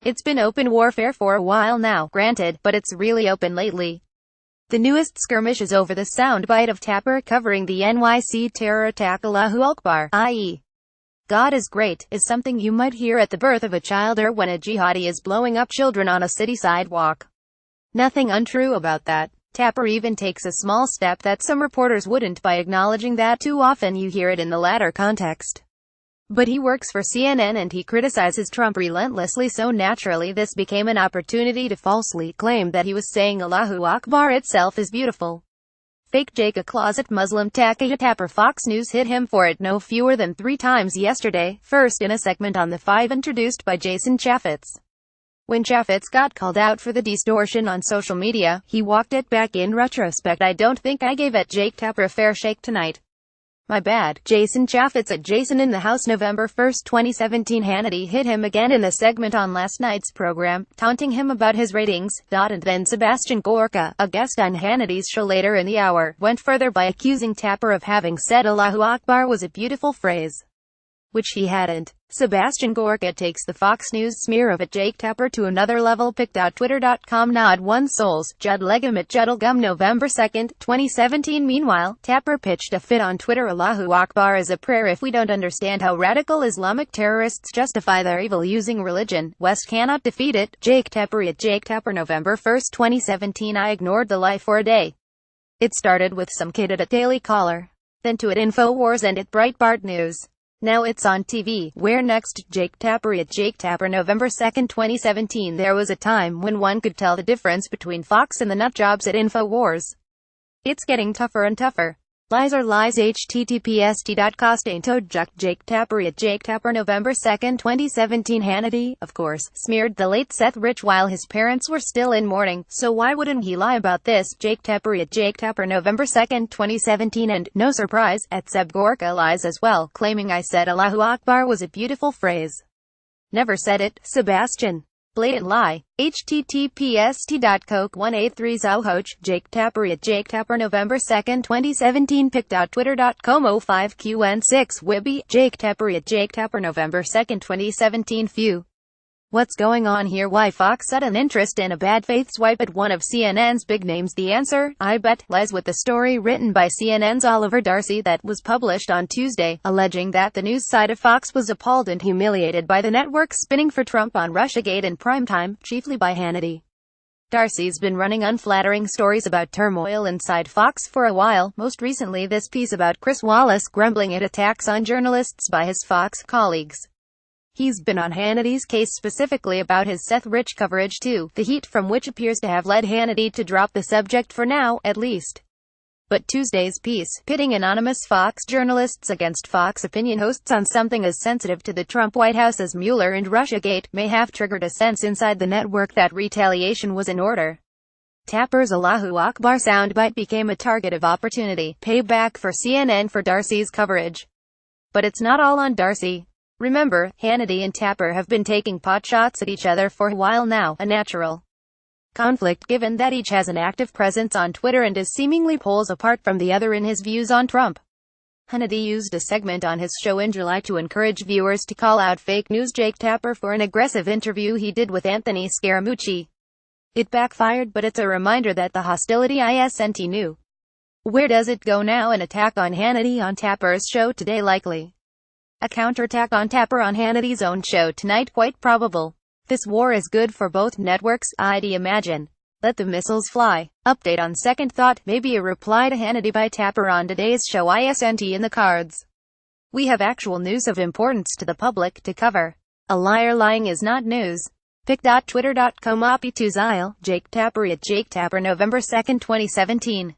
It's been open warfare for a while now, granted, but it's really open lately. The newest skirmish is over the soundbite of Tapper covering the NYC terror attack. Allahu Akbar, i.e. God is great, is something you might hear at the birth of a child or when a jihadi is blowing up children on a city sidewalk. Nothing untrue about that. Tapper even takes a small step that some reporters wouldn't by acknowledging that too often you hear it in the latter context. But he works for CNN and he criticizes Trump relentlessly, so naturally this became an opportunity to falsely claim that he was saying Allahu Akbar itself is beautiful. Fake Jake, a closet Muslim. Tapper. Fox News hit him for it no fewer than 3 times yesterday, first in a segment on The Five introduced by Jason Chaffetz. When Chaffetz got called out for the distortion on social media, he walked it back in retrospect. I don't think I gave it Jake Tapper a fair shake tonight. My bad. Jason Chaffetz at Jason in the House. November 1, 2017. Hannity hit him again in the segment on last night's program, taunting him about his ratings. And then Sebastian Gorka, a guest on Hannity's show later in the hour, went further by accusing Tapper of having said Allahu Akbar was a beautiful phrase, which he hadn't. Sebastian Gorka takes the Fox News smear of it Jake Tapper to another level. Pic.twitter.com. Nod one souls. Judd Legum at Juddlegum. November 2, 2017. Meanwhile, Tapper pitched a fit on Twitter. Allahu Akbar is a prayer. If we don't understand how radical Islamic terrorists justify their evil using religion, West cannot defeat it. Jake Tapper at Jake Tapper. November 1, 2017. I ignored the lie for a day. It started with some kid at a Daily Caller, then to at InfoWars and at Breitbart News. Now it's on TV. Where next? Jake Tapper at Jake Tapper. November 2, 2017. There was a time when one could tell the difference between Fox and the nutjobs at InfoWars. It's getting tougher and tougher. Lies are lies. https://t.costaintojuk. Jake Tapper at Jake Tapper. November 2, 2017. Hannity, of course, smeared the late Seth Rich while his parents were still in mourning, so why wouldn't he lie about this? Jake Tapper at Jake Tapper. November 2, 2017. And, no surprise, at Seb Gorka lies as well, claiming I said Allahu Akbar was a beautiful phrase. Never said it, Sebastian. Blatant lie. https://t.coke183zohoch. Jake Tapper at Jake Tapper. November 2, 2017. Pic.twitter.com. 05qn6 Wibby. Jake Tapper at Jake Tapper. November 2, 2017. Phew. What's going on here? Why Fox sudden interest in a bad faith swipe at one of CNN's big names? The answer, I bet, lies with the story written by CNN's Oliver Darcy that was published on Tuesday, alleging that the news side of Fox was appalled and humiliated by the network spinning for Trump on Russiagate in primetime, chiefly by Hannity. Darcy's been running unflattering stories about turmoil inside Fox for a while, most recently this piece about Chris Wallace grumbling at attacks on journalists by his Fox colleagues. He's been on Hannity's case specifically about his Seth Rich coverage too, the heat from which appears to have led Hannity to drop the subject for now, at least. But Tuesday's piece, pitting anonymous Fox journalists against Fox opinion hosts on something as sensitive to the Trump White House as Mueller and Russiagate, may have triggered a sense inside the network that retaliation was in order. Tapper's Allahu Akbar soundbite became a target of opportunity, payback for CNN for Darcy's coverage. But it's not all on Darcy. Remember, Hannity and Tapper have been taking pot shots at each other for a while now, a natural conflict given that each has an active presence on Twitter and is seemingly poles apart from the other in his views on Trump. Hannity used a segment on his show in July to encourage viewers to call out fake news Jake Tapper for an aggressive interview he did with Anthony Scaramucci. It backfired, but it's a reminder that the hostility isn't new. Where does it go now? An attack on Hannity on Tapper's show today likely. A counterattack on Tapper on Hannity's own show tonight quite probable. This war is good for both networks, I'd imagine. Let the missiles fly. Update on second thought, maybe a reply to Hannity by Tapper on today's show isn't in the cards. We have actual news of importance to the public to cover. A liar lying is not news. Pic.twitter.com. Opi2zile. Jake Tapper at Jake Tapper. November 2, 2017.